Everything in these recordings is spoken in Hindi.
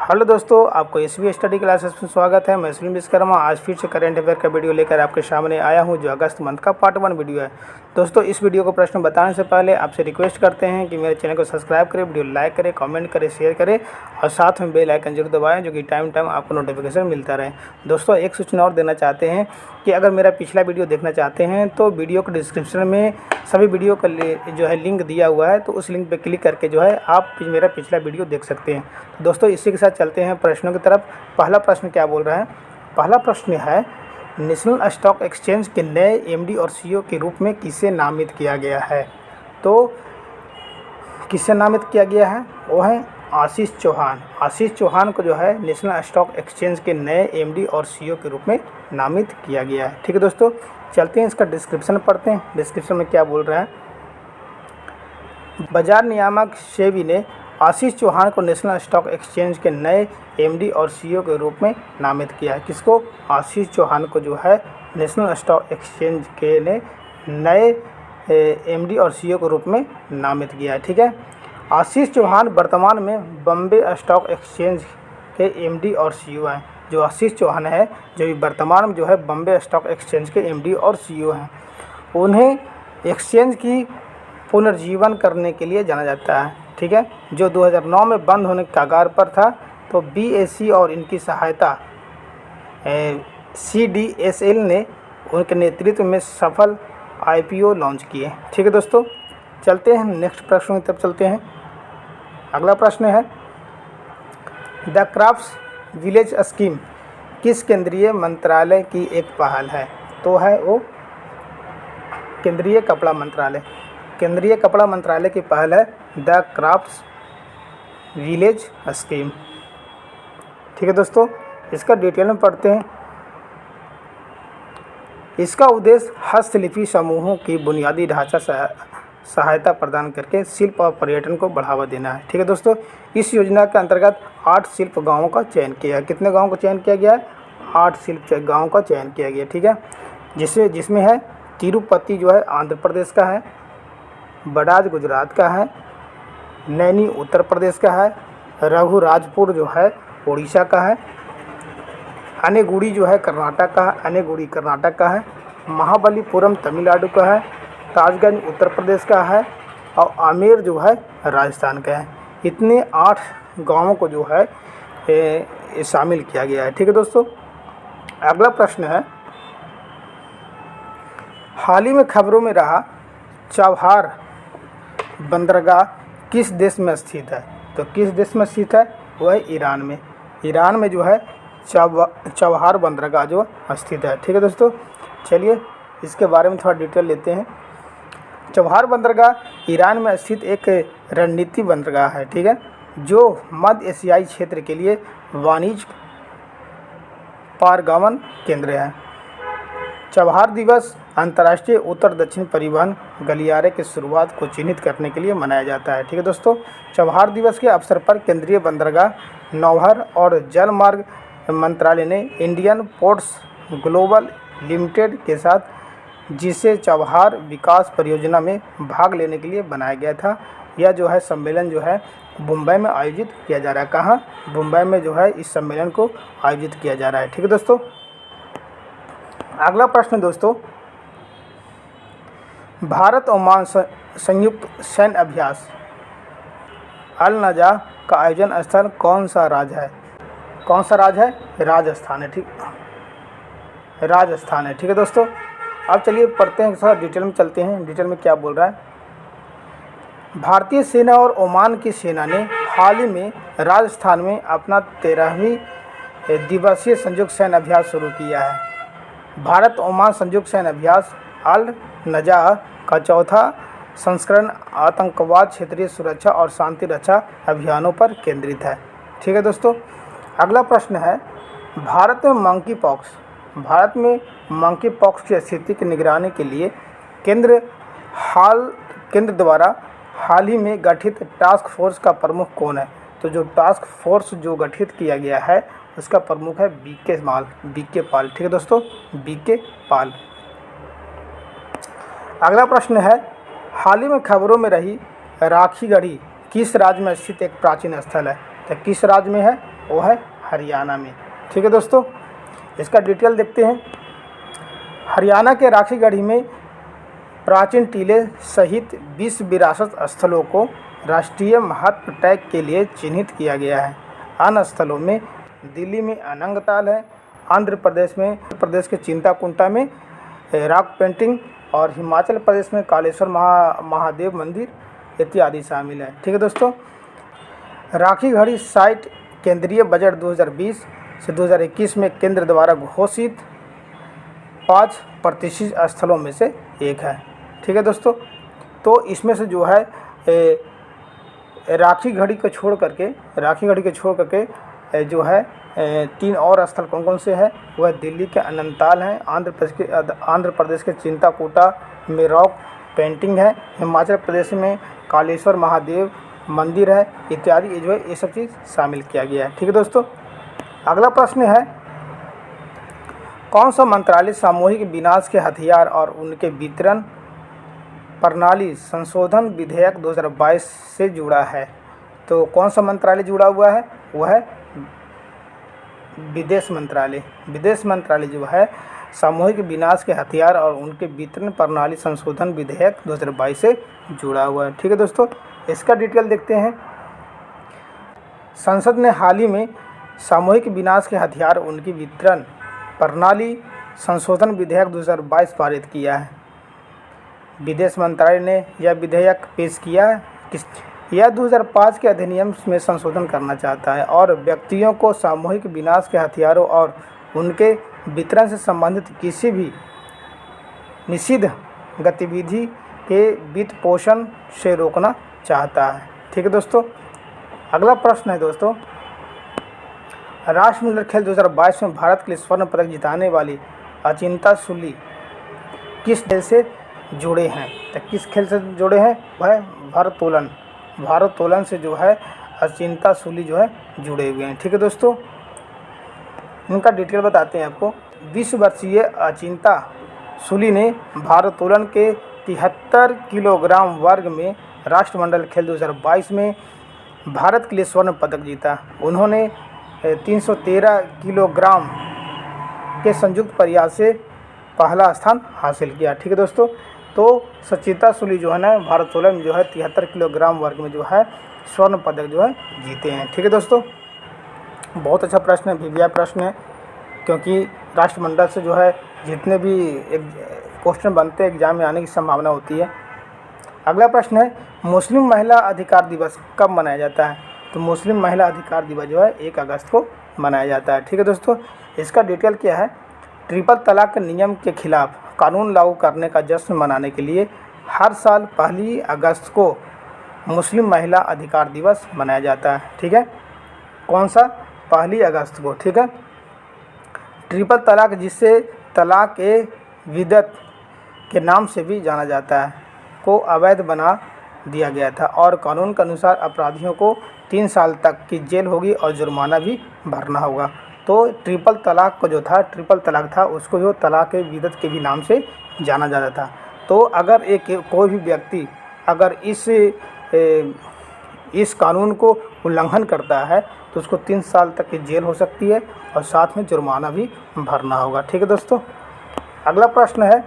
हेलो दोस्तों, आपको एसबी स्टडी क्लासेस में स्वागत है। मैं सुनील विश्वकर्मा आज फिर से करंट अफेयर का वीडियो लेकर आपके सामने आया हूं, जो अगस्त मंथ का पार्ट 1 वीडियो है। दोस्तों, इस वीडियो को प्रश्न बताने से पहले आपसे रिक्वेस्ट करते हैं कि मेरे चैनल को सब्सक्राइब करें, वीडियो लाइक करें, कमेंट करें, शेयर करें और साथ में बेल आइकन जरूर दबाएं, जो कि टाइम आपको नोटिफिकेशन मिलता रहे। दोस्तों, एक सूचना और देना चाहते हैं कि अगर मेरा पिछला वीडियो देखना चाहते हैं तो वीडियो के डिस्क्रिप्शन में सभी वीडियो का जो है लिंक दिया हुआ है, तो उस लिंक पर क्लिक करके जो है आप मेरा पिछला वीडियो देख सकते हैं। तो दोस्तों, इसी के साथ चलते हैं प्रश्नों की तरफ। पहला प्रश्न क्या बोल रहा है? पहला प्रश्न है, नेशनल स्टॉक एक्सचेंज के नए एमडी और सीईओ के रूप में किसे नामित किया गया है? तो किसे नामित किया गया है? वो है आशीष चौहान। आशीष चौहान को जो है नेशनल स्टॉक एक्सचेंज के नए एमडी और सीईओ के रूप में नामित किया गया है। ठीक है दोस्तों, चलते हैं इसका डिस्क्रिप्शन पढ़ते हैं। डिस्क्रिप्शन में क्या बोल रहा है? बाजार नियामक सेबी ने आशीष चौहान को नेशनल स्टॉक एक्सचेंज के नए एमडी और सीईओ के रूप में नामित किया है। किसको? आशीष चौहान को जो है नेशनल स्टॉक एक्सचेंज के ने नए एमडी और सीईओ के रूप में नामित किया है। ठीक है, आशीष चौहान वर्तमान में बॉम्बे स्टॉक एक्सचेंज के एमडी और सीईओ हैं। जो आशीष चौहान है, जो वर्तमान में जो है बॉम्बे स्टॉक एक्सचेंज के एमडी और सीईओ हैं, उन्हें एक्सचेंज की पुनर्जीवन करने के लिए जाना जाता है। ठीक है, जो 2009 में बंद होने के कगार पर था, तो बीएसई और इनकी सहायता सीडीएसएल ने उनके नेतृत्व में सफल आईपीओ लॉन्च किए। ठीक है दोस्तों, चलते हैं नेक्स्ट प्रश्न की तरफ चलते हैं। अगला प्रश्न है, द क्राफ्ट्स विलेज स्कीम किस केंद्रीय मंत्रालय की एक पहल है? तो है वो केंद्रीय कपड़ा मंत्रालय। केंद्रीय कपड़ा मंत्रालय की पहल है द क्राफ्ट्स विलेज स्कीम। ठीक है दोस्तों, इसका डिटेल में पढ़ते हैं। इसका उद्देश्य हस्तलिपि समूहों की बुनियादी ढांचा सहायता प्रदान करके शिल्प और पर्यटन को बढ़ावा देना है। ठीक है दोस्तों, इस योजना के अंतर्गत 8 शिल्प गांवों का चयन किया है। कितने गांवों का चयन किया गया है? 8 शिल्प गांवों का चयन किया गया। ठीक है, जिसमें है तिरुपति जो है आंध्र प्रदेश का है, बड़ाज गुजरात का है, नैनी उत्तर प्रदेश का है, रघुराजपुर जो है उड़ीसा का है, अनेगुड़ी जो है कर्नाटक का है, अनेगुड़ी कर्नाटक का है, महाबलीपुरम तमिलनाडु का है, ताजगंज उत्तर प्रदेश का है और आमेर जो है राजस्थान का है। इतने 8 गांवों को जो है शामिल किया गया है। ठीक है दोस्तों, अगला प्रश्न है, हाल ही में खबरों में रहा चबहार बंदरगाह किस देश में स्थित है? तो किस देश में स्थित है? वो है ईरान में। ईरान में जो है चबहार बंदरगाह जो स्थित है। ठीक है दोस्तों, चलिए इसके बारे में थोड़ा डिटेल लेते हैं। चबहार बंदरगाह ईरान में स्थित एक रणनीति बंदरगाह है। ठीक है, जो मध्य एशियाई क्षेत्र के लिए वाणिज्य पारगमन केंद्र है। चबहार दिवस अंतर्राष्ट्रीय उत्तर दक्षिण परिवहन गलियारे की शुरुआत को चिन्हित करने के लिए मनाया जाता है। ठीक है दोस्तों, चबहार दिवस के अवसर पर केंद्रीय बंदरगाह, नौहर और जलमार्ग मंत्रालय ने इंडियन पोर्ट्स ग्लोबल लिमिटेड के साथ, जिसे चबहार विकास परियोजना में भाग लेने के लिए बनाया गया था, यह जो है सम्मेलन जो है मुंबई में आयोजित किया जा रहा है। कहाँ? मुंबई में जो है इस सम्मेलन को आयोजित किया जा रहा है। ठीक है दोस्तों, अगला प्रश्न दोस्तों, भारत ओमान संयुक्त सैन्य अभ्यास अल नजा का आयोजन स्थल कौन सा राज्य है? कौन सा राज्य है? राजस्थान है। ठीक, राजस्थान है। ठीक है दोस्तों, अब चलिए पढ़ते हैं, थोड़ा डिटेल में चलते हैं। डिटेल में क्या बोल रहा है? भारतीय सेना और ओमान की सेना ने हाल ही में राजस्थान में अपना 13वीं दिवसीय संयुक्त सैन्य अभ्यास शुरू किया है। भारत ओमान संयुक्त सैन्य अभ्यास अल नजा का चौथा संस्करण आतंकवाद, क्षेत्रीय सुरक्षा और शांति रक्षा अभियानों पर केंद्रित है। ठीक है दोस्तों, अगला प्रश्न है, भारत में मंकी पॉक्स की स्थिति की निगरानी के लिए केंद्र द्वारा हाल ही में गठित टास्क फोर्स का प्रमुख कौन है? तो जो टास्क फोर्स जो गठित किया गया है उसका प्रमुख है बीके पाल। ठीक है दोस्तों, बीके पाल। अगला प्रश्न है, हाल ही में खबरों में रही राखीगढ़ी किस राज्य में स्थित एक प्राचीन स्थल है? तो किस राज्य में है? वो है हरियाणा में। ठीक है दोस्तों, इसका डिटेल देखते हैं। हरियाणा के राखीगढ़ी में प्राचीन टीले सहित 20 विरासत स्थलों को राष्ट्रीय महत्व टैग के लिए चिन्हित किया गया है। अन्य स्थलों में दिल्ली में अनंगताल है, आंध्र प्रदेश के चिंताकुंटा में रॉक पेंटिंग और हिमाचल प्रदेश में कालेश्वर महादेव मंदिर इत्यादि शामिल है। ठीक है दोस्तों, राखीगढ़ी साइट केंद्रीय बजट 2020 से 2021 में केंद्र द्वारा घोषित 5 प्रतिष्ठित स्थलों में से एक है। ठीक है दोस्तों, तो इसमें से जो है राखीगढ़ी को छोड़ करके जो है 3 और स्थल कौन कौन से हैं, वह दिल्ली के अनंतताल हैं, आंध्र प्रदेश के चिंताकुटा में रॉक पेंटिंग है, हिमाचल प्रदेश में कालेश्वर महादेव मंदिर है इत्यादि, जो है ये सब चीज़ शामिल किया गया है। ठीक है दोस्तों, अगला प्रश्न है, कौन सा मंत्रालय सामूहिक विनाश के हथियार और उनके वितरण प्रणाली संशोधन विधेयक 2022 से जुड़ा है? तो कौन सा मंत्रालय जुड़ा हुआ है? वह है विदेश मंत्रालय। विदेश मंत्रालय जो है सामूहिक विनाश के हथियार और उनके वितरण प्रणाली संशोधन विधेयक 2022 से जुड़ा हुआ है। ठीक है दोस्तों, इसका डिटेल देखते हैं। संसद ने हाल ही में सामूहिक विनाश के हथियार और उनकी वितरण प्रणाली संशोधन विधेयक 2022 पारित किया है। विदेश मंत्रालय ने यह विधेयक पेश किया है। यह 2005 के अधिनियम में संशोधन करना चाहता है और व्यक्तियों को सामूहिक विनाश के हथियारों और उनके वितरण से संबंधित किसी भी निषिद्ध गतिविधि के वित्त पोषण से रोकना चाहता है। ठीक है दोस्तों, अगला प्रश्न है दोस्तों, राष्ट्रमंडल खेल 2022 में भारत के लिए स्वर्ण पदक जिताने वाली अचिंता सुली किस खेल से जुड़े हैं? तो किस खेल से जुड़े हैं? वह भारोत्तोलन से जो है अचिंता सुली जो है जुड़े हुए हैं। ठीक है दोस्तों, इनका डिटेल बताते हैं आपको। 20 वर्षीय अचिंता सुली ने भारोत्तोलन के 73 किलोग्राम वर्ग में राष्ट्रमंडल खेल 2022 में भारत के लिए स्वर्ण पदक जीता। उन्होंने 313 किलोग्राम के संयुक्त प्रयास से पहला स्थान हासिल किया। ठीक है दोस्तों, तो सचिता सुली जो है ना भारोत्तोलन में जो है 73 किलोग्राम वर्ग में जो है स्वर्ण पदक जो है जीते हैं। ठीक है दोस्तों, बहुत अच्छा प्रश्न है, वीवीआई प्रश्न है, क्योंकि राष्ट्रमंडल से जो है जितने भी क्वेश्चन बनते हैं एग्जाम में आने की संभावना होती है। अगला प्रश्न है, मुस्लिम महिला अधिकार दिवस कब मनाया जाता है? तो मुस्लिम महिला अधिकार दिवस जो है 1 अगस्त को मनाया जाता है। ठीक है दोस्तों, इसका डिटेल क्या है? ट्रिपल तलाक के नियम के खिलाफ कानून लागू करने का जश्न मनाने के लिए हर साल 1 अगस्त को मुस्लिम महिला अधिकार दिवस मनाया जाता है। ठीक है, कौन सा? 1 अगस्त को। ठीक है, ट्रिपल तलाक, जिससे तलाक ए विदत के नाम से भी जाना जाता है, को अवैध बना दिया गया था और कानून के अनुसार अपराधियों को 3 साल तक की जेल होगी और जुर्माना भी भरना होगा। तो ट्रिपल तलाक को जो था, ट्रिपल तलाक था, उसको जो तलाक ए विदत के भी नाम से जाना जाता था। तो अगर कोई भी व्यक्ति अगर इस कानून को उल्लंघन करता है तो उसको 3 साल तक की जेल हो सकती है और साथ में जुर्माना भी भरना होगा। ठीक है दोस्तों, अगला प्रश्न है,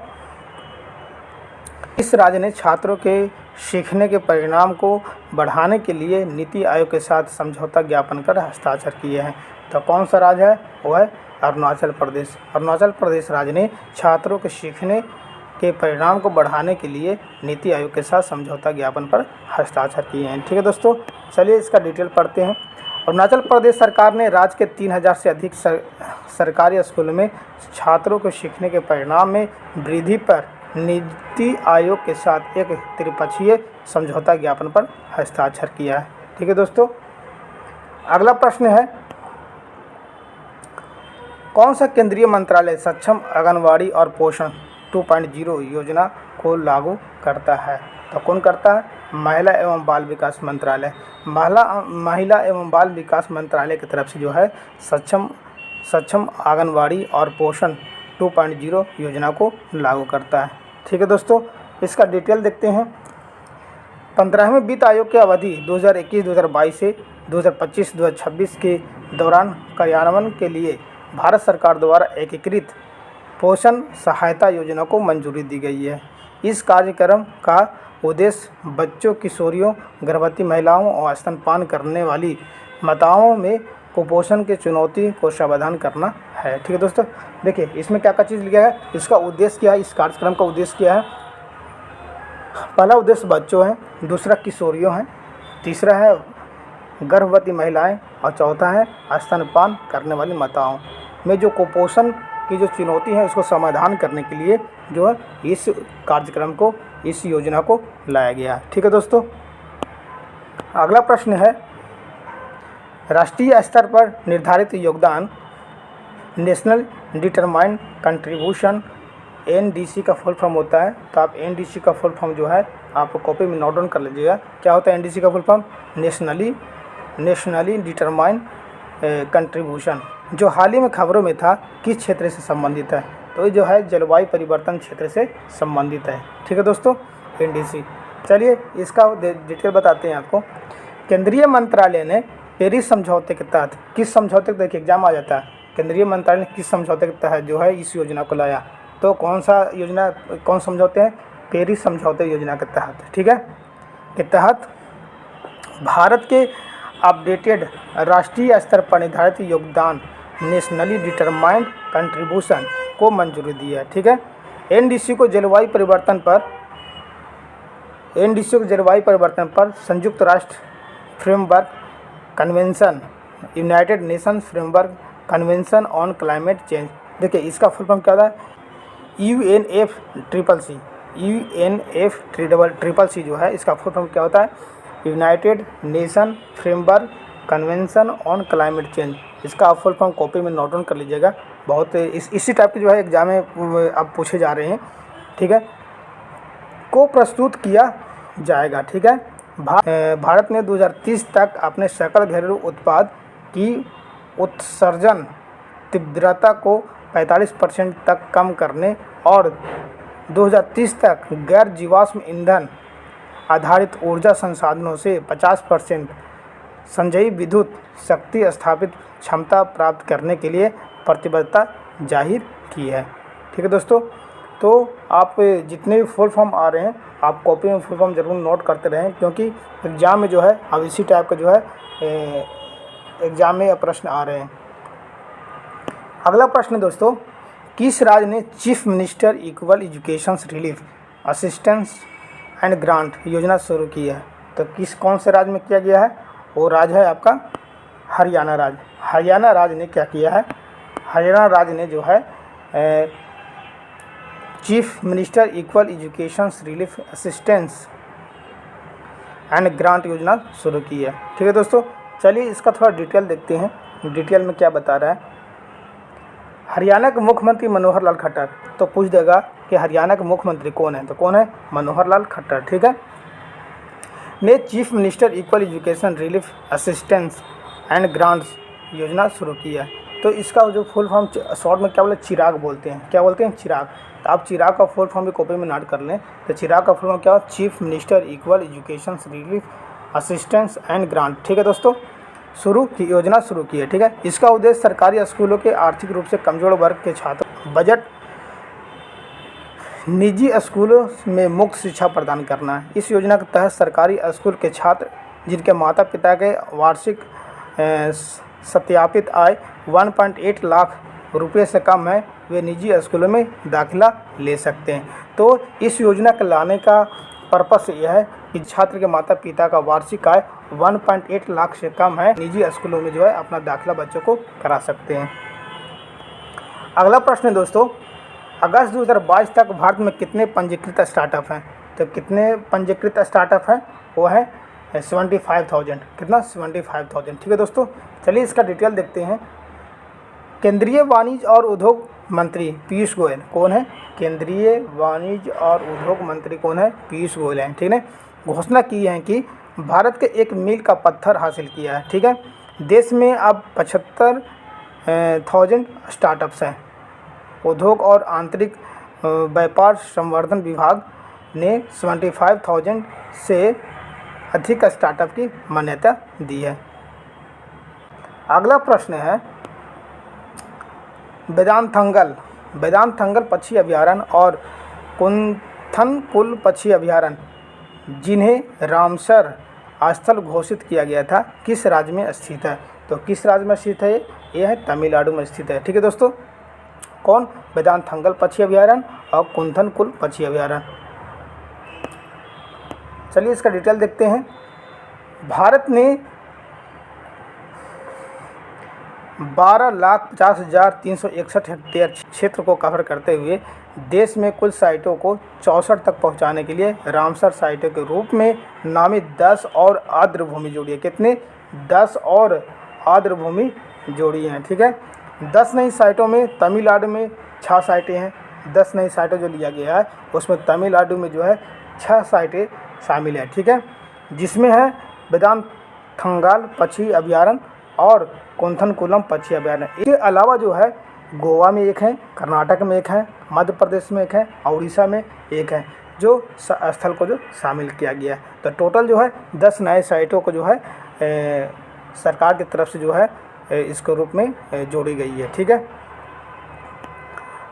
इस राज्य ने छात्रों के सीखने के परिणाम को बढ़ाने के लिए नीति आयोग के साथ समझौता ज्ञापन कर हस्ताक्षर किए हैं? तो कौन सा राज्य है? वो है अरुणाचल प्रदेश। अरुणाचल प्रदेश राज्य ने छात्रों के सीखने के परिणाम को बढ़ाने के लिए नीति आयोग के साथ समझौता ज्ञापन पर हस्ताक्षर किए हैं। ठीक है दोस्तों, चलिए इसका डिटेल पढ़ते हैं। अरुणाचल प्रदेश सरकार ने राज्य के 3000 से अधिक सरकारी स्कूलों में छात्रों के सीखने के परिणाम में वृद्धि पर नीति आयोग के साथ एक त्रिपक्षीय समझौता ज्ञापन पर हस्ताक्षर किया है। ठीक है दोस्तों, अगला प्रश्न है, कौन सा केंद्रीय मंत्रालय सक्षम आंगनवाड़ी और पोषण 2.0 योजना को लागू करता है? तो कौन करता है? महिला एवं बाल विकास मंत्रालय। महिला एवं बाल विकास मंत्रालय की तरफ से जो है सक्षम आंगनवाड़ी और पोषण 2.0 योजना को लागू करता है। ठीक है दोस्तों, इसका डिटेल देखते हैं। 15वें वित्त आयोग की अवधि 2021-2022 से 2025-2026 के दौरान कार्यान्वयन के लिए भारत सरकार द्वारा एकीकृत पोषण सहायता योजना को मंजूरी दी गई है। इस कार्यक्रम का उद्देश्य बच्चों, किशोरियों, गर्भवती महिलाओं और स्तनपान करने वाली माताओं में कुपोषण की चुनौती को समाधान करना है। ठीक है दोस्तों, देखिए इसमें क्या क्या चीज़ लिखा है, इसका उद्देश्य क्या है, इस कार्यक्रम का उद्देश्य क्या है। पहला उद्देश्य बच्चों हैं, दूसरा किशोरियों हैं, तीसरा है गर्भवती महिलाएं और चौथा है स्तनपान करने वाली माताओं में जो कुपोषण की जो चुनौती है उसको समाधान करने के लिए जो है इस कार्यक्रम को, इस योजना को लाया गया है। ठीक है दोस्तों, अगला प्रश्न है राष्ट्रीय स्तर पर निर्धारित योगदान नेशनल डिटरमाइंड कंट्रीब्यूशन NDC का फुल फॉर्म होता है। तो आप NDC का फुल फॉर्म जो है आप कॉपी में नोट डाउन कर लीजिएगा। क्या होता है NDC का full form? Nationally determined contribution, जो हाल ही में खबरों में था किस क्षेत्र से संबंधित है? तो ये जो है जलवायु परिवर्तन क्षेत्र से संबंधित है। ठीक है दोस्तों, NDC। चलिए इसका डिटेल बताते हैं आपको। केंद्रीय मंत्रालय ने पेरिस समझौते के तहत किस समझौते के, देखिए एग्जाम आ जाता है, केंद्रीय मंत्रालय ने किस समझौते के तहत जो है इस योजना को लाया? तो कौन सा योजना, कौन समझौते हैं? पेरिस समझौते योजना के तहत। ठीक है, के तहत भारत के अपडेटेड राष्ट्रीय स्तर पर निर्धारित योगदान नेशनली डिटरमाइंड कंट्रीब्यूशन को मंजूरी दी है। ठीक है, NDC को जलवायु परिवर्तन पर संयुक्त राष्ट्र framework convention, United Nations framework convention on climate change, देखिए इसका फुल फॉर्म क्या था? UNFCCC जो है इसका फुल फॉर्म क्या होता है? United nation framework convention on climate change. इसका आप फुल फॉर्म कॉपी में नोट डाउन कर लीजिएगा। बहुत इसी टाइप के जो है एग्जाम में अब पूछे जा रहे हैं। ठीक है, को प्रस्तुत किया जाएगा। ठीक है, भारत ने 2030 तक अपने सकल घरेलू उत्पाद की उत्सर्जन तीव्रता को 45% तक कम करने और 2030 तक गैर जीवाश्म ईंधन आधारित ऊर्जा संसाधनों से 50% संचयी विद्युत शक्ति स्थापित क्षमता प्राप्त करने के लिए प्रतिबद्धता जाहिर की है। ठीक है दोस्तों, तो आप जितने भी फुल फॉर्म आ रहे हैं आप कॉपी में फुल फॉर्म जरूर नोट करते रहें, क्योंकि एग्ज़ाम में जो है अब इसी टाइप का जो है एग्ज़ाम में प्रश्न आ रहे हैं। अगला प्रश्न दोस्तों, किस राज्य ने chief minister equal education relief assistance and grant योजना शुरू की है? तो कौन से राज्य में किया गया है? वो राज्य है आपका हरियाणा राज्य। हरियाणा राज्य ने क्या किया है? हरियाणा राज्य ने जो है chief minister equal education relief assistance and grant योजना शुरू की है। ठीक है दोस्तों, चलिए इसका थोड़ा डिटेल देखते हैं, डिटेल में क्या बता रहा है। हरियाणा के मुख्यमंत्री मनोहर लाल खट्टर, तो पूछ देगा कि हरियाणा के मुख्यमंत्री कौन है? तो कौन है? मनोहर लाल खट्टर। ठीक है, ने chief minister equal education relief assistance and grants योजना शुरू की है। तो इसका जो फुल फॉर्म शॉर्ट में क्या बोले? चिराग बोलते हैं। क्या बोलते हैं? चिराग। तो आप चिराग का फुल फॉर्म भी कॉपी में नोट कर लें। तो चिराग का फुल फॉर्म क्या हो? Chief minister equal education relief assistance and grant. ठीक है दोस्तों, योजना शुरू की है। ठीक है, इसका उद्देश्य सरकारी स्कूलों के आर्थिक रूप से कमजोर वर्ग के छात्र बजट निजी स्कूलों में मुफ्त शिक्षा प्रदान करना है। इस योजना के तहत सरकारी स्कूल के छात्र जिनके माता पिता के वार्षिक सत्यापित आय 1.8 लाख रुपये से कम है, वे निजी स्कूलों में दाखिला ले सकते हैं। तो इस योजना के लाने का पर्पस यह है कि छात्र के माता पिता का वार्षिक आय 1.8 लाख से कम है, निजी स्कूलों में जो है अपना दाखिला बच्चों को करा सकते हैं। अगला प्रश्न दोस्तों, अगस्त 2022 तक भारत में कितने पंजीकृत स्टार्टअप हैं? तो कितने पंजीकृत स्टार्टअप हैं? वो है 75,000। कितना? 75,000। ठीक है दोस्तों, चलिए इसका डिटेल देखते हैं। केंद्रीय वाणिज्य और उद्योग मंत्री पीयूष गोयल कौन है? केंद्रीय वाणिज्य और उद्योग मंत्री कौन है? पीयूष गोयल हैं। ठीक है, घोषणा की है कि भारत के एक मील का पत्थर हासिल किया है। ठीक है, देश में अब 75,000 स्टार्टअप्स हैं। उद्योग और आंतरिक व्यापार संवर्धन विभाग ने 75,000 से अधिक स्टार्टअप की मान्यता दी है। अगला प्रश्न है वेदांतथंगल पक्षी अभयारण्य और कुंथनकुल पक्षी अभयारण्य जिन्हें रामसर स्थल घोषित किया गया था किस राज्य में स्थित है? तो किस राज्य में स्थित है? ये है तमिलनाडु में स्थित है। ठीक है दोस्तों, कौन? वेदांतथंगल पक्षी अभयारण्य और कुंथनकुल पक्षी अभयारण्य। चलिए इसका डिटेल देखते हैं। भारत ने 12,50,361 हेक्टेयर क्षेत्र को कवर करते हुए देश में कुल साइटों को 64 तक पहुंचाने के लिए रामसर साइटों के रूप में नामित 10 और आर्द्र भूमि जोड़ी है। कितने? 10 और आर्द्र भूमि जोड़ी हैं। ठीक है, 10 नई साइटों में तमिलनाडु में 6 साइटें हैं। 10 नई साइटों जो लिया गया है उसमें तमिलनाडु में जो है 6 साइटें शामिल है। ठीक है, जिसमें है वेदांतथंगल पक्षी अभयारण्य और कुंथनकुलम पक्षी अभयारण्य। इसके अलावा जो है गोवा में एक है, कर्नाटक में एक है, मध्य प्रदेश में एक है और उड़ीसा में एक है जो स्थल को जो शामिल किया गया है। तो टोटल जो है 10 नए साइटों को जो है सरकार की तरफ से जो है इसके रूप में जोड़ी गई है। ठीक है,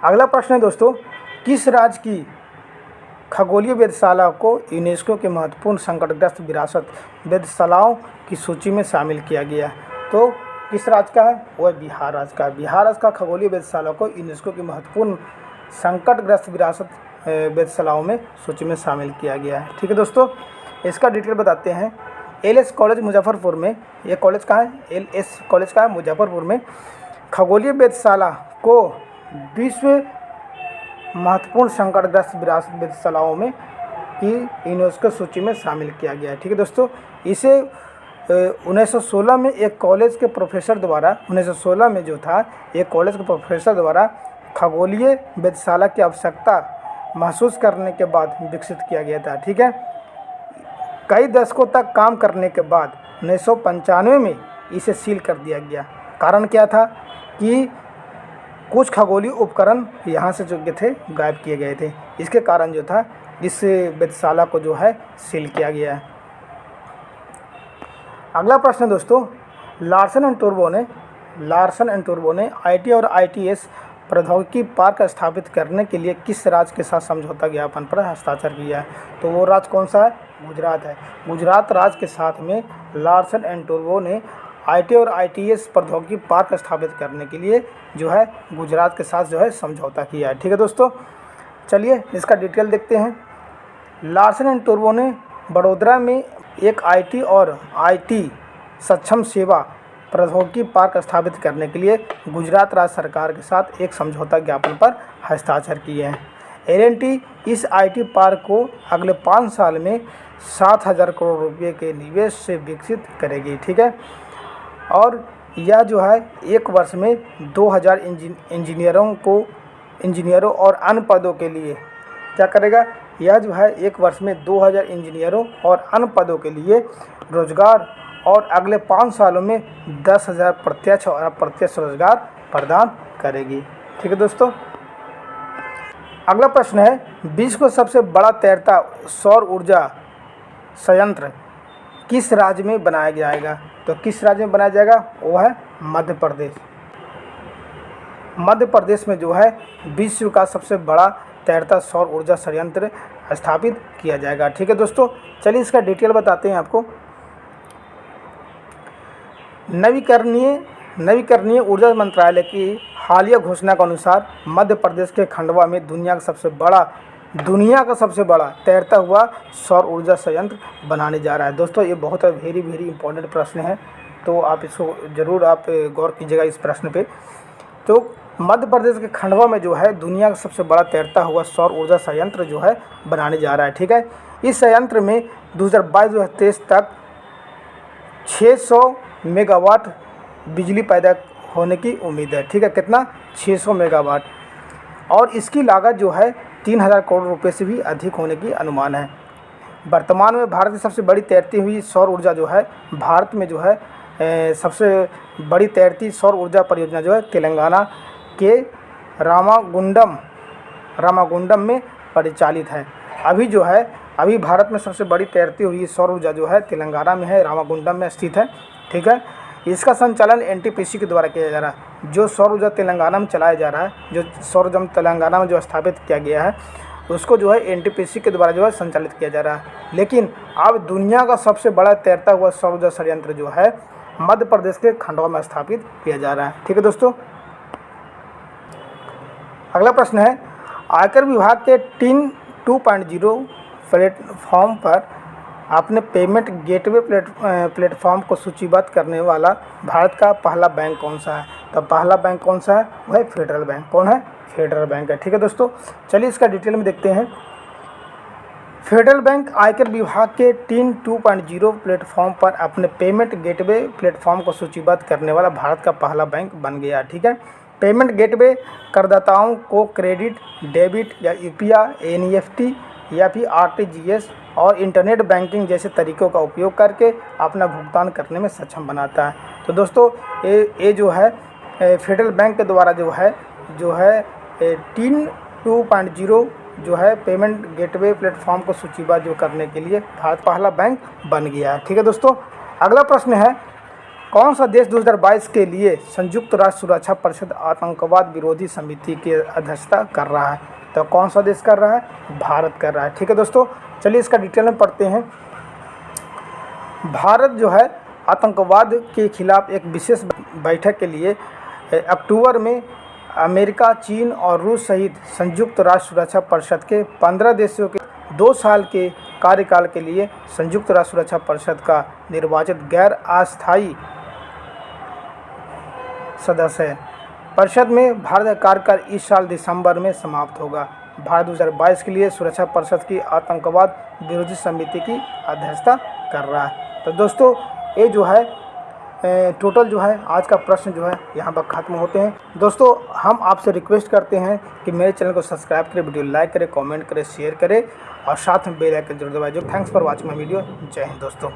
अगला प्रश्न है दोस्तों, किस राज्य की खगोलीय वेधशाला को यूनेस्को के महत्वपूर्ण संकटग्रस्त विरासत वेधशालाओं की सूची में शामिल किया गया है? तो किस राज्य का है? वो है बिहार राज्य का। बिहार राज्य का खगोलीय वेधशाला को यूनेस्को की महत्वपूर्ण संकटग्रस्त विरासत वेधशालाओं में सूची में शामिल किया गया है। ठीक है दोस्तों, इसका डिटेल बताते हैं। एलएस कॉलेज मुजफ्फरपुर में, ये कॉलेज का है, एलएस कॉलेज का है मुजफ्फरपुर में, खगोलीय वेधशाला को विश्व महत्वपूर्ण संकटग्रस्त विरासत वेधशालाओं में की यूनेस्को सूची में शामिल किया गया है। ठीक है दोस्तों, इसे 1916 में एक कॉलेज के प्रोफेसर द्वारा 1916 में जो था एक कॉलेज के प्रोफेसर द्वारा खगोलीय वेधशाला की आवश्यकता महसूस करने के बाद विकसित किया गया था। ठीक है, कई दशकों तक काम करने के बाद 1995 में इसे सील कर दिया गया। कारण क्या था कि कुछ खगोलीय उपकरण यहाँ से जो थे गायब किए गए थे। इसके कारण जो था इस वेधशाला को जो है सील किया गया है। अगला प्रश्न दोस्तों, लार्सन एंड टूर्बो ने आईटी और आईटीएस प्रौद्योगिकी पार्क स्थापित करने के लिए किस राज्य के साथ समझौता ज्ञापन पर हस्ताक्षर किया है? तो वो राज्य कौन सा है? गुजरात है। गुजरात राज्य के साथ में लार्सन एंड टूर्बो ने आईटी और आईटीएस प्रौद्योगिकी पार्क स्थापित करने के लिए जो है गुजरात के साथ जो है समझौता किया है। ठीक है दोस्तों, चलिए इसका डिटेल देखते हैं। लार्सन एंड टूर्बो ने बड़ोदरा में एक आईटी और आईटी सक्षम सेवा प्रौद्योगिकी पार्क स्थापित करने के लिए गुजरात राज्य सरकार के साथ एक समझौता ज्ञापन पर हस्ताक्षर किए हैं। एल&टी इस आईटी पार्क को अगले 5 साल में 7,000 करोड़ रुपये के निवेश से विकसित करेगी। ठीक है, और यह जो है एक वर्ष में 2,000 इंजीनियरों और अन्य पदों के लिए क्या करेगा? यह जो है एक वर्ष में 2,000 इंजीनियरों और अन्य पदों के लिए रोजगार और अगले 5 सालों में 10,000 प्रत्यक्ष और अप्रत्यक्ष रोजगार प्रदान करेगी। ठीक है दोस्तों, अगला प्रश्न है, विश्व का सबसे बड़ा तैरता सौर ऊर्जा संयंत्र किस राज्य में बनाया जाएगा? तो किस राज्य में बनाया जाएगा? वो है मध्य प्रदेश। मध्य प्रदेश में जो है विश्व का सबसे बड़ा तैरता सौर ऊर्जा संयंत्र स्थापित किया जाएगा। ठीक है दोस्तों, चलिए इसका डिटेल बताते हैं आपको। नवीकरणीय ऊर्जा मंत्रालय की हालिया घोषणा के अनुसार मध्य प्रदेश के खंडवा में दुनिया का सबसे बड़ा तैरता हुआ सौर ऊर्जा संयंत्र बनाने जा रहा है। दोस्तों ये बहुत वेरी इंपॉर्टेंट प्रश्न है, तो आप इसको ज़रूर आप गौर कीजिएगा इस प्रश्न पे। तो मध्य प्रदेश के खंडवा में जो है दुनिया का सबसे बड़ा तैरता हुआ सौर ऊर्जा संयंत्र जो है बनाने जा रहा है। ठीक है, इस संयंत्र में 2022-2023 तक 600 मेगावाट बिजली पैदा होने की उम्मीद है। ठीक है, कितना? 600 मेगावाट, और इसकी लागत जो है 3,000 करोड़ रुपए से भी अधिक होने की अनुमान है। वर्तमान में भारत की सबसे बड़ी तैरती हुई सौर ऊर्जा जो है भारत में जो है सबसे बड़ी तैरती सौर ऊर्जा परियोजना जो है तेलंगाना के रामागुंडम में परिचालित है। अभी भारत में सबसे बड़ी तैरती हुई सौर ऊर्जा जो है तेलंगाना में है, रामागुंडम में स्थित है। ठीक है, इसका संचालन एनटीपीसी के द्वारा किया जा रहा है। जो सौर ऊर्जा तेलंगाना में चलाया जा रहा है, जो सौर ऊर्जा तेलंगाना में जो स्थापित किया गया है, उसको जो है एनटीपीसी के द्वारा जो है संचालित किया जा रहा है। लेकिन अब दुनिया का सबसे बड़ा तैरता हुआ सौर ऊर्जा संयंत्र जो है मध्य प्रदेश के खंडवा में स्थापित किया जा रहा है। ठीक है दोस्तों, अगला प्रश्न है, आयकर विभाग के टिन 2.0 प्लेटफॉर्म पर अपने पेमेंट गेटवे प्लेटफॉर्म को सूचीबद्ध करने वाला भारत का पहला बैंक कौन सा है? तो पहला बैंक कौन सा है? वह फेडरल बैंक। कौन है? फेडरल बैंक है। ठीक है दोस्तों, चलिए इसका डिटेल में देखते हैं। फेडरल बैंक आयकर विभाग के टिन 2.0 प्लेटफॉर्म पर अपने पेमेंट गेटवे प्लेटफॉर्म को सूचीबद्ध करने वाला भारत का पहला बैंक बन गया। ठीक है, पेमेंट गेटवे करदाताओं को क्रेडिट, डेबिट या यूपीआई, एनईएफटी या फिर आरटीजीएस और इंटरनेट बैंकिंग जैसे तरीक़ों का उपयोग करके अपना भुगतान करने में सक्षम बनाता है। तो दोस्तों ये जो है फेडरल बैंक के द्वारा जो है टिन 2.0 जो है पेमेंट गेटवे प्लेटफॉर्म को सूचीबद्ध जो करने के लिए भारत पहला बैंक बन गया है। ठीक है दोस्तों, अगला प्रश्न है, कौन सा देश 2022 के लिए संयुक्त राष्ट्र सुरक्षा परिषद आतंकवाद विरोधी समिति की अध्यक्षता कर रहा है? तो कौन सा देश कर रहा है? भारत कर रहा है। ठीक है दोस्तों, चलिए इसका डिटेल में पढ़ते हैं। भारत जो है आतंकवाद के खिलाफ एक विशेष बैठक के लिए अक्टूबर में अमेरिका, चीन और रूस सहित संयुक्त राष्ट्र सुरक्षा परिषद के 15 देशों के 2 साल के कार्यकाल के लिए संयुक्त राष्ट्र सुरक्षा परिषद का निर्वाचित गैर अस्थायी सदस्य है। परिषद में भारत का कार्यकाल इस साल दिसंबर में समाप्त होगा। भारत 2022 के लिए सुरक्षा परिषद की आतंकवाद विरोधी समिति की अध्यक्षता कर रहा है। तो दोस्तों ये जो है टोटल जो है आज का प्रश्न जो है यहाँ पर ख़त्म होते हैं। दोस्तों हम आपसे रिक्वेस्ट करते हैं कि मेरे चैनल को सब्सक्राइब करें, वीडियो लाइक करें, कमेंट करें, शेयर करें और साथ में बेल आइकन जरूर दबाएं। Thanks for watching my video. जय हिंद दोस्तों।